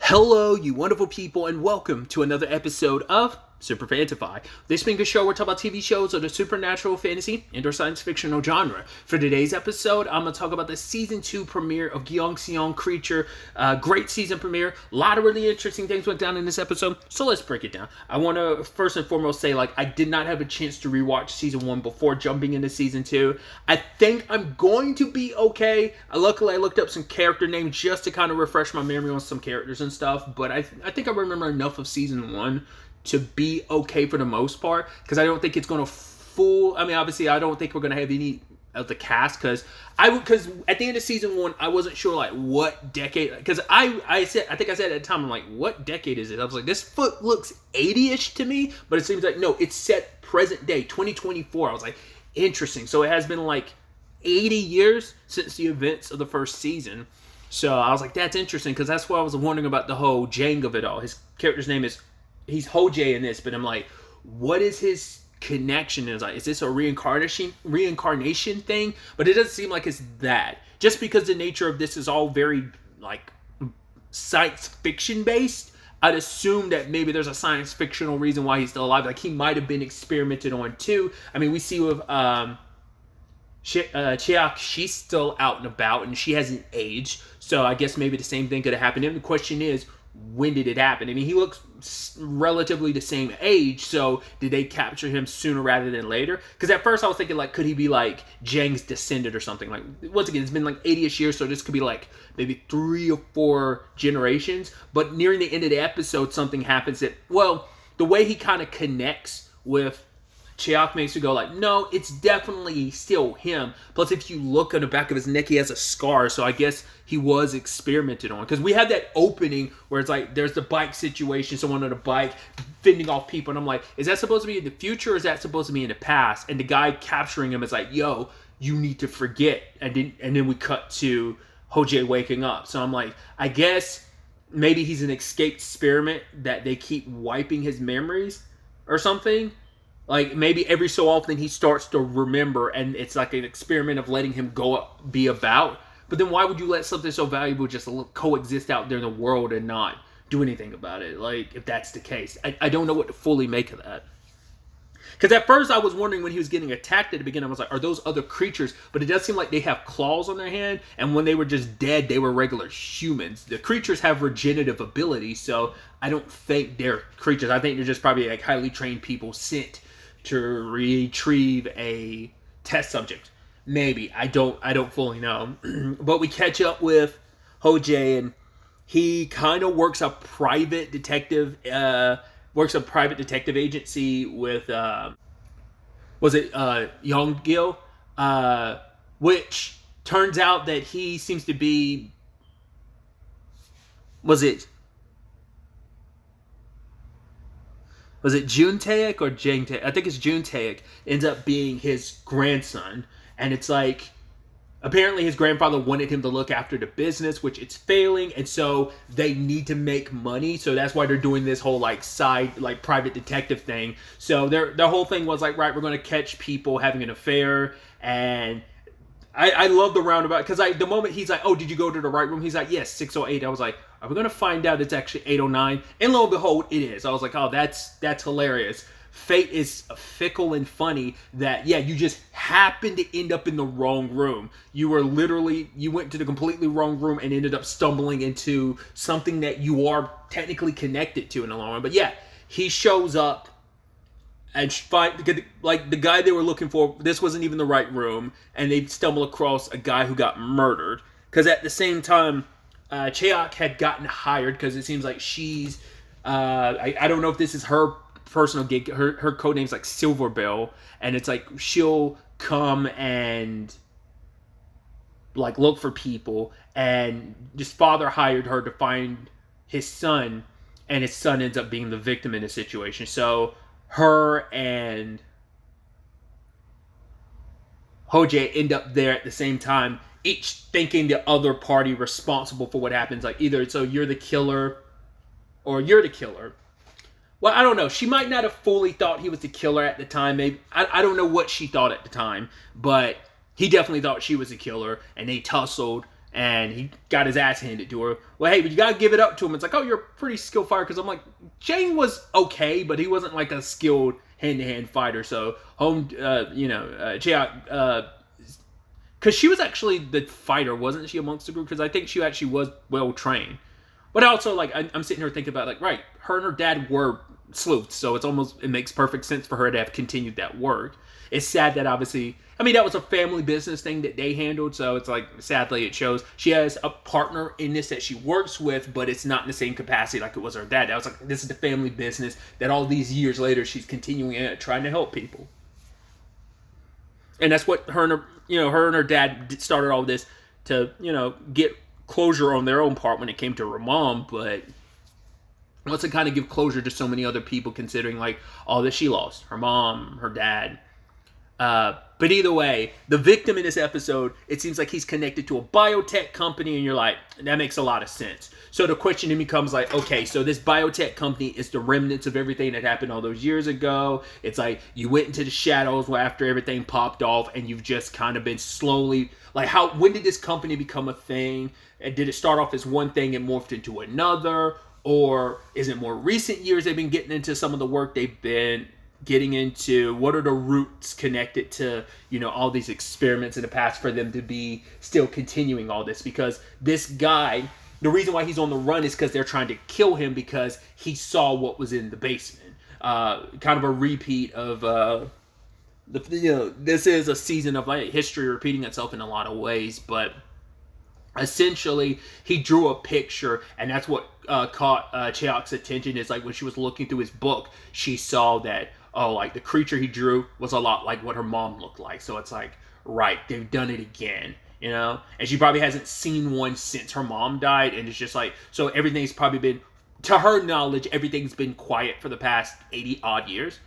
Hello, you wonderful people, and welcome to another episode of SuperFantaFi. This being a show where we talk about TV shows of the supernatural, fantasy, and/or science fictional genre. For today's episode, I'm going to talk about the Season 2 premiere of Gyeongseong Creature. Great season premiere. A lot of really interesting things went down in this episode, so let's break it down. I want to first and foremost say, I did not have a chance to rewatch Season 1 before jumping into Season 2. I think I'm going to be okay. Luckily, I looked up some character names just to kind of refresh my memory on some characters and stuff, but I think I remember enough of Season 1 to be okay for the most part, because I don't think it's going to obviously I don't think we're going to have any of the cast, because at the end of Season 1 I wasn't sure what decade, because I think I said at the time, I'm like, what decade is it? I was like, this foot looks 80ish to me, but it seems like no, it's set present day 2024. I was like, interesting. So it has been 80 years since the events of the first season. So I was like, that's interesting, because that's why I was wondering about the whole Jang of it all. His character's name is, he's Ho-jae in this, but I'm like, what is his connection? Is this a reincarnation thing? But it doesn't seem like it's that. Just because the nature of this is all very science fiction based, I'd assume that maybe there's a science fictional reason why he's still alive. He might have been experimented on too. I mean, we see with Cheok, she's still out and about and she hasn't aged, so I guess maybe the same thing could have happened. And the question is, when did it happen? I mean, he looks relatively the same age, so did they capture him sooner rather than later? Because at first I was thinking, could he be Jang's descendant or something? Once again, it's been 80ish years, so this could be maybe 3 or 4 generations. But nearing the end of the episode, something happens that, the way he kind of connects with Cheok makes you go no, it's definitely still him. Plus, if you look on the back of his neck, he has a scar, so I guess he was experimented on. Because we had that opening where it's there's the bike situation, someone on a bike fending off people, and I'm like, is that supposed to be in the future or is that supposed to be in the past? And the guy capturing him is yo, you need to forget. And then we cut to Ho-jae waking up. So I'm like, I guess maybe he's an escaped experiment that they keep wiping his memories or something. Maybe every so often he starts to remember, and it's an experiment of letting him be about. But then why would you let something so valuable just coexist out there in the world and not do anything about it? If that's the case. I don't know what to fully make of that. Because at first I was wondering when he was getting attacked at the beginning, I was like, are those other creatures? But it does seem like they have claws on their hand, and when they were just dead, they were regular humans. The creatures have regenerative abilities, so I don't think they're creatures. I think they're just probably highly trained people sent to retrieve a test subject. Maybe. I don't fully know. But we catch up with Ho-jae, and he kind of works a private detective agency with Yeongil, which turns out that he seems to be, was it Jun-taek or Jang-taek? I think it's Jun-taek. Ends up being his grandson. And it's apparently his grandfather wanted him to look after the business, which it's failing. And so they need to make money. So that's why they're doing this whole side, private detective thing. So their whole thing was right, we're going to catch people having an affair. And I love the roundabout, because the moment he's oh, did you go to the right room? He's yes, 608. I was like, are we going to find out it's actually 809? And lo and behold, it is. I was like, oh, that's hilarious. Fate is fickle and funny that, you just happened to end up in the wrong room. You went to the completely wrong room and ended up stumbling into something that you are technically connected to in the long run. But he shows up and the guy they were looking for, this wasn't even the right room, and they stumble across a guy who got murdered. Because at the same time, Cheok had gotten hired, because it seems like she's, I don't know if this is her personal gig. Her code name's Silverbell, and it's she'll come and look for people, and his father hired her to find his son, and his son ends up being the victim in the situation. So her and Ho-jae end up there at the same time, each thinking the other party responsible for what happens. Either so you're the killer or you're the killer. Well, I don't know. She might not have fully thought he was the killer at the time. Maybe I don't know what she thought at the time, but he definitely thought she was the killer, and they tussled, and he got his ass handed to her. Well, hey, but you gotta give it up to him. It's like, oh, you're a pretty skilled fighter. Because I'm like, Jang was okay, but he wasn't like a skilled hand-to-hand fighter. So Cheok, because she was actually the fighter, wasn't she, amongst the group? Because I think she actually was well trained. But also, like, I'm sitting here thinking about, like, right, her and her dad were sleuths, so it makes perfect sense for her to have continued that work. It's sad that, obviously, I mean, that was a family business thing that they handled, so it's like, sadly, it shows. She has a partner in this that she works with, but it's not in the same capacity like it was her dad. That was like, this is the family business that all these years later, she's continuing at, trying to help people. And that's what her and her dad started all this to, get closure on their own part when it came to her mom, but wants to kind of give closure to so many other people, considering like all that she lost, her mom, her dad. But either way, the victim in this episode, it seems like he's connected to a biotech company, and you're like, that makes a lot of sense. So the question then becomes like, okay, so this biotech company is the remnants of everything that happened all those years ago. It's like you went into the shadows after everything popped off, and you've just kind of been slowly, like, when did this company become a thing? And did it start off as one thing and morphed into another? Or is it more recent years they've been getting into some of the work they've been getting into? What are the roots connected to, all these experiments in the past for them to be still continuing all this? Because this guy, the reason why he's on the run is because they're trying to kill him because he saw what was in the basement. Kind of a repeat of this is a season of like history repeating itself in a lot of ways, but essentially he drew a picture, and that's what caught Cheok's attention. Is like when she was looking through his book, she saw that, like the creature he drew was a lot like what her mom looked like. So it's like, right, they've done it again, and she probably hasn't seen one since her mom died, and it's just like, so everything's probably been, to her knowledge, everything's been quiet for the past 80 odd years.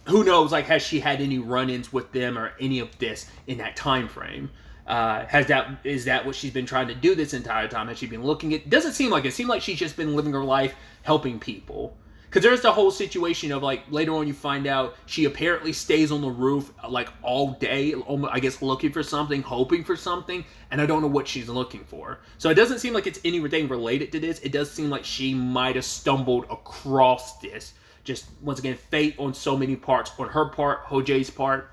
Who knows, like, has she had any run-ins with them or any of this in that time frame? Is that what she's been trying to do this entire time? Has she been looking at, doesn't seem like it. Seems like she's just been living her life helping people. Because there's the whole situation of, like, later on you find out she apparently stays on the roof, like, all day, I guess looking for something, hoping for something, and I don't know what she's looking for. So it doesn't seem like it's anything related to this. It does seem like she might have stumbled across this. Just, once again, fate on so many parts. On her part, Ho-jae's part.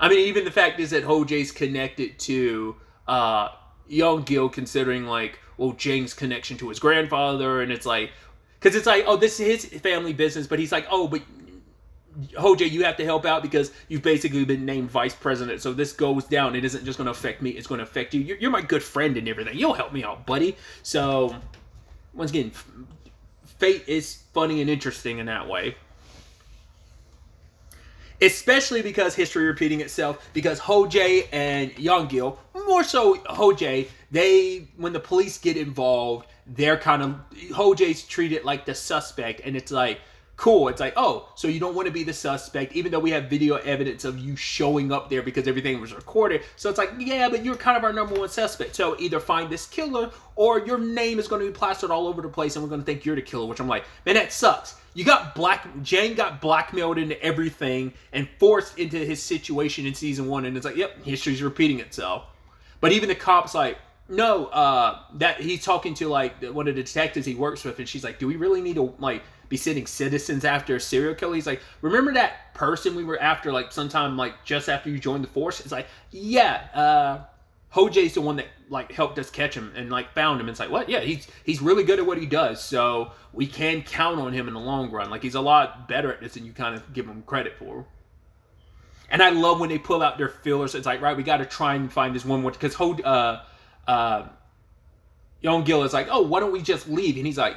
I mean, even the fact is that Ho-jae's connected to Yeong-gil, considering, like, well, Jang's connection to his grandfather, and it's like, because it's like, oh, this is his family business, but he's like, oh, but Ho-jae, you have to help out because you've basically been named vice president, so this goes down. It isn't just going to affect me, it's going to affect you. You're my good friend and everything. You'll help me out, buddy. So, once again, fate is funny and interesting in that way. Especially because history repeating itself, because Ho-jae and Yeong-gil, more so Ho-jae, when the police get involved, they're kind of, Ho-jae's treated like the suspect, and it's like, cool, it's like, oh, so you don't want to be the suspect, even though we have video evidence of you showing up there because everything was recorded. So it's like, yeah, but you're kind of our number one suspect. So either find this killer, or your name is going to be plastered all over the place, and we're going to think you're the killer, which I'm like, man, that sucks. Jang got blackmailed into everything and forced into his situation in season 1, and it's like, yep, history's repeating itself. But even the cop's like, no, that he's talking to like one of the detectives he works with, and she's like, do we really need to like be sending citizens after a serial killer? He's like, remember that person we were after like sometime like just after you joined the force? It's like, yeah, Ho-jae's the one that like helped us catch him and like found him. It's like, what? Yeah, he's really good at what he does, so we can count on him in the long run. Like, he's a lot better at this than you kind of give him credit for. And I love when they pull out their fillers. It's like, right, we got to try and find this one more, because Yeong-gil is like, oh, why don't we just leave? And he's like,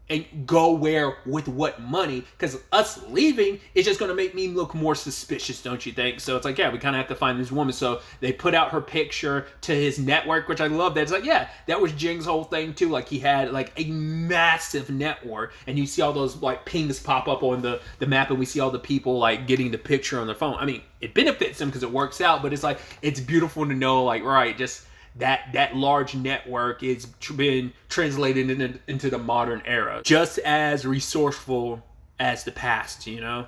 and go where, with what money? Because us leaving is just going to make me look more suspicious, don't you think? So it's like, yeah, we kind of have to find this woman. So they put out her picture to his network, which I love. That it's like, yeah, that was Jing's whole thing too. Like, he had like a massive network, and you see all those like pings pop up on the map, and we see all the people like getting the picture on their phone. I mean, it benefits them because it works out, but it's like, it's beautiful to know, like, right, just that large network is been translated into the modern era, just as resourceful as the past, you know?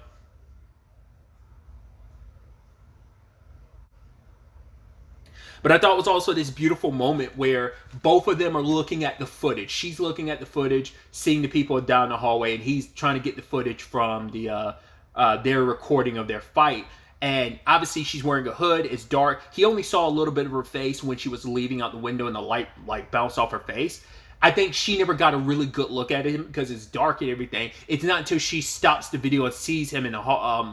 But I thought it was also this beautiful moment where both of them are looking at the footage. She's looking at the footage, seeing the people down the hallway, and he's trying to get the footage from their recording of their fight. And obviously she's wearing a hood. It's dark. He only saw a little bit of her face when she was leaving out the window and the light like bounced off her face. I think she never got a really good look at him because it's dark and everything. It's not until she stops the video and sees him in the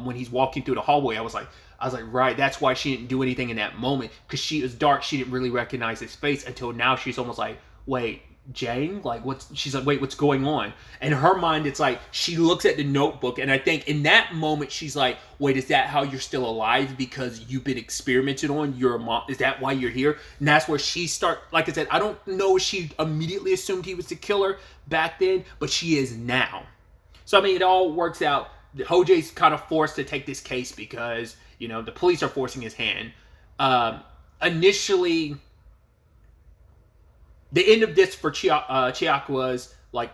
when he's walking through the hallway. I was like, right, that's why she didn't do anything in that moment, because she was dark. She didn't really recognize his face until now. She's almost like, wait, Jang? Like, she's like, wait, what's going on? And in her mind, it's like, she looks at the notebook, and I think in that moment, she's like, wait, is that how you're still alive? Because you've been experimented on? You're a mom? Is that why you're here? And that's where she like I said, I don't know if she immediately assumed he was the killer back then, but she is now. So, I mean, it all works out. Ho-jae's kind of forced to take this case because, you know, the police are forcing his hand. Initially, the end of this for Chiak was like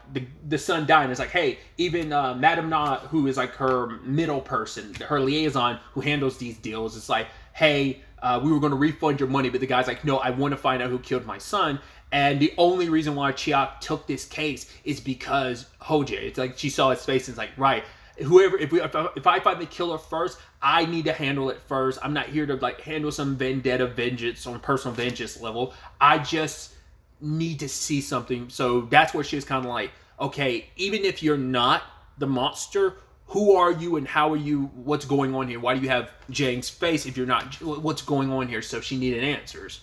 the son dying. It's like, hey, even Madame Na, who is like her middle person, her liaison who handles these deals, it's like, hey, we were going to refund your money, but the guy's like, no, I want to find out who killed my son. And the only reason why Chiak took this case is because Ho-jae. It's like she saw his face and it's like, right, whoever, if I find the killer first, I need to handle it first. I'm not here to like handle some vendetta vengeance on personal vengeance level. I just need to see something. So that's where she was kind of like, okay, even if you're not the monster, who are you and how are you? What's going on here? Why do you have Jang's face if you're not? What's going on here? So she needed answers.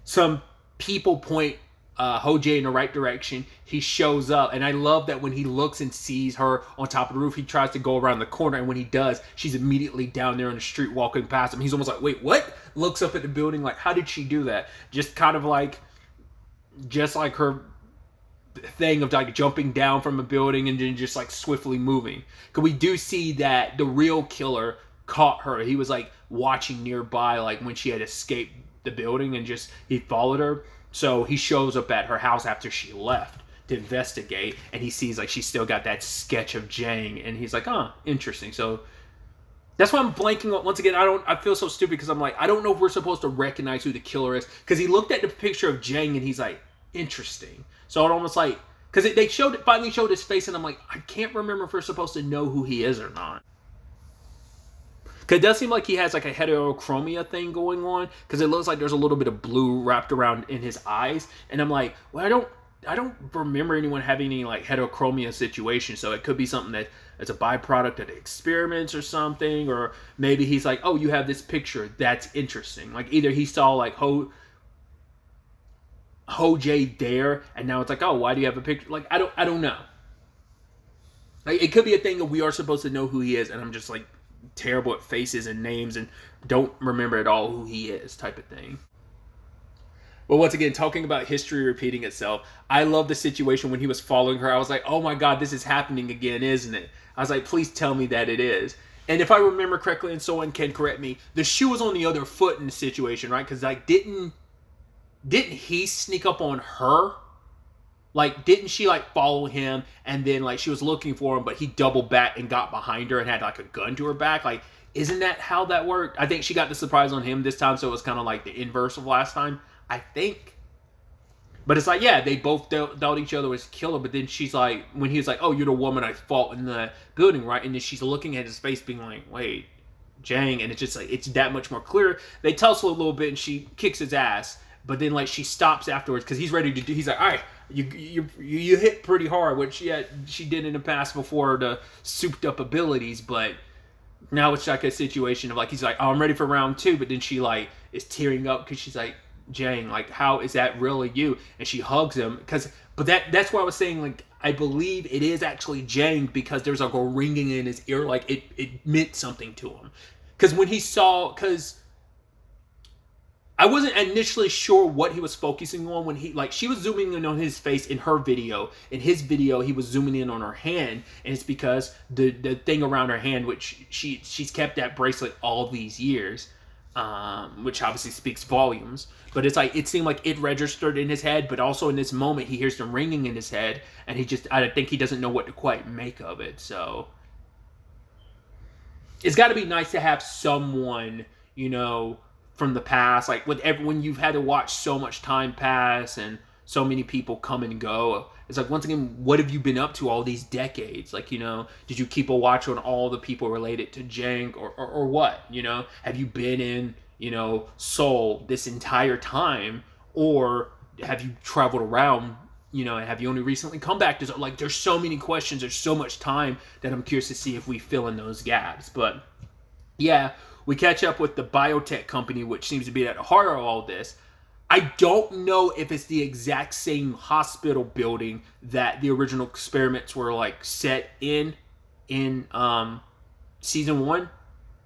Some people point Ho-jae in the right direction. He shows up, and I love that when he looks and sees her on top of the roof, he tries to go around the corner, and when he does, she's immediately down there on the street walking past him. He's almost like, wait, what? Looks up at the building like, how did she do that? Just kind of like, just like her thing of like jumping down from a building and then just like swiftly moving. Because we do see that the real killer caught her. He was like watching nearby, like when she had escaped the building, and just he followed her. So he shows up at her house after she left to investigate, and he sees like she's still got that sketch of Jang, and he's like, oh, interesting. So that's why I'm blanking on. Once again, I feel so stupid because I'm like, I don't know if we're supposed to recognize who the killer is, because he looked at the picture of Jang and he's like, interesting. So it almost like, because they finally showed his face, and I'm like, I can't remember if we're supposed to know who he is or not. Because it does seem like he has like a heterochromia thing going on, because it looks like there's a little bit of blue wrapped around in his eyes, and I'm like, well, I don't remember anyone having any like heterochromia situation, so it could be something that's a byproduct of the experiments or something, or maybe he's like, oh, you have this picture, that's interesting. Like either he saw like Ho-jae there, and now it's like, oh, why do you have a picture? Like I don't know. Like it could be a thing of we are supposed to know who he is, and I'm just like terrible at faces and names and don't remember at all who he is type of thing. But once again, talking about history repeating itself, I love the situation when he was following her. I was like, oh my god, this is happening again, isn't it? I was like, please tell me that it is. And if I remember correctly, and someone can correct me, the shoe was on the other foot in the situation, right? Because like didn't he sneak up on her? Like, didn't she, like, follow him, and then, like, she was looking for him, but he doubled back and got behind her and had, like, a gun to her back? Like, isn't that how that worked? I think she got the surprise on him this time, so it was kind of like the inverse of last time, I think. But it's like, yeah, they both thought each other was killer, but then she's like, when he was like, oh, you're the woman I fought in the building, right? And then she's looking at his face being like, wait, Jang, and it's just like, it's that much more clear. They tussle a little bit, and she kicks his ass, but then, like, she stops afterwards, because he's ready to do, he's like, all right, you hit pretty hard, which she did in the past before the souped up abilities, but now it's like a situation of like he's like, oh, I'm ready for round 2, but then she like is tearing up because she's like, Jang, like how is that really you? And she hugs him but that's why I was saying like I believe it is actually Jang, because there's like a ringing in his ear, like it meant something to him, because I wasn't initially sure what he was focusing on when she was zooming in on his face in her video. In his video, he was zooming in on her hand, and it's because the thing around her hand, which she's kept that bracelet all these years, which obviously speaks volumes. But it's like, it seemed like it registered in his head, but also in this moment, he hears the ringing in his head, and I think he doesn't know what to quite make of it. So it's got to be nice to have someone, from the past, like with everyone, you've had to watch so much time pass and so many people come and go. It's like, once again, what have you been up to all these decades? Like, did you keep a watch on all the people related to Jank or what? Have you been in, Seoul this entire time, or have you traveled around, and have you only recently come back to, like, there's so many questions, there's so much time that I'm curious to see if we fill in those gaps. But yeah, we catch up with the biotech company, which seems to be at the heart of all this. I don't know if it's the exact same hospital building that the original experiments were like set in season 1.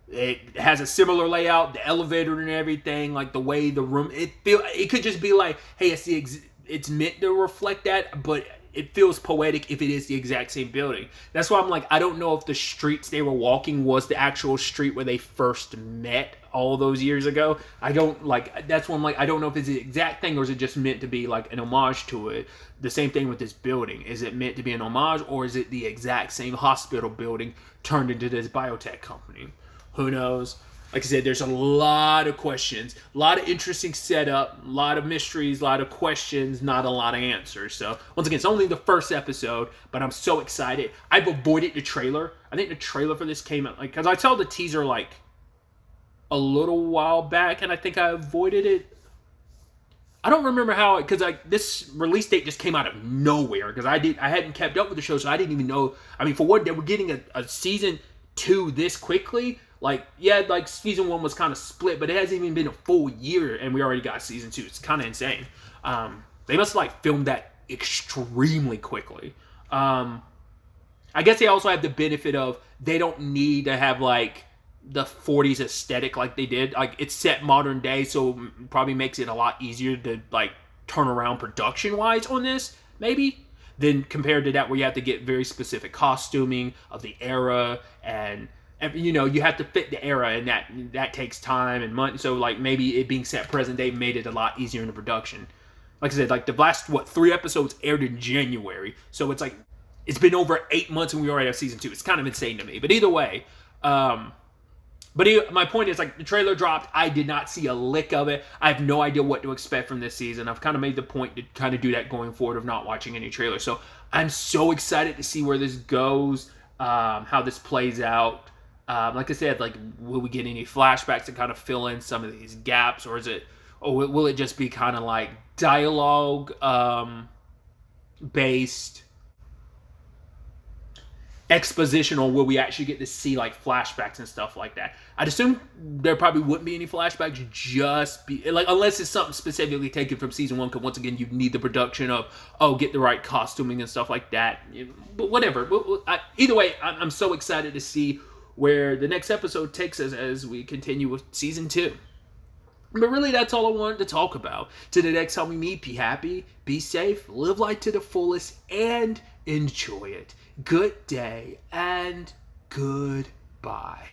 It has a similar layout, the elevator and everything, like the way the room. It could just be like, hey, it's meant to reflect that, but it feels poetic if it is the exact same building. That's why I'm like, I don't know if the streets they were walking was the actual street where they first met all those years ago. That's why I'm like, I don't know if it's the exact thing, or is it just meant to be like an homage to it. The same thing with this building. Is it meant to be an homage, or is it the exact same hospital building turned into this biotech company? Who knows? Like I said, there's a lot of questions, a lot of interesting setup, a lot of mysteries, a lot of questions, not a lot of answers. So, once again, it's only the first episode, but I'm so excited. I've avoided the trailer. I think the trailer for this came out, because I saw the teaser, a little while back, and I think I avoided it. I don't remember how, because this release date just came out of nowhere, because I hadn't kept up with the show, so I didn't even know. I mean, for what, they were getting a season 2 this quickly. Season 1 was kind of split, but it hasn't even been a full year, and we already got season 2. It's kind of insane. They must have filmed that extremely quickly. I guess they also have the benefit of they don't need to have the 40s aesthetic like they did. It's set modern day, so it probably makes it a lot easier to turn around production wise on this, maybe, than compared to that where you have to get very specific costuming of the era, and you have to fit the era, and that takes time and money. So maybe it being set present day made it a lot easier in the production. Like I said, the last 3 episodes aired in January, so it's been over 8 months and we already have season 2. It's kind of insane to me. But either way, my point is, the trailer dropped. I did not see a lick of it. I have no idea what to expect from this season. I've kind of made the point to kind of do that going forward, of not watching any trailers. So I'm so excited to see where this goes, how this plays out. Like I said, will we get any flashbacks to kind of fill in some of these gaps, or will it just be kind of dialogue based exposition, or will we actually get to see flashbacks and stuff like that? I'd assume there probably wouldn't be any flashbacks, unless it's something specifically taken from season 1, because once again, you need the production of get the right costuming and stuff like that. But whatever. Either way, I'm so excited to see where the next episode takes us as we continue with season 2. But really, that's all I wanted to talk about. To the next time we meet, be happy, be safe, live life to the fullest, and enjoy it. Good day and goodbye.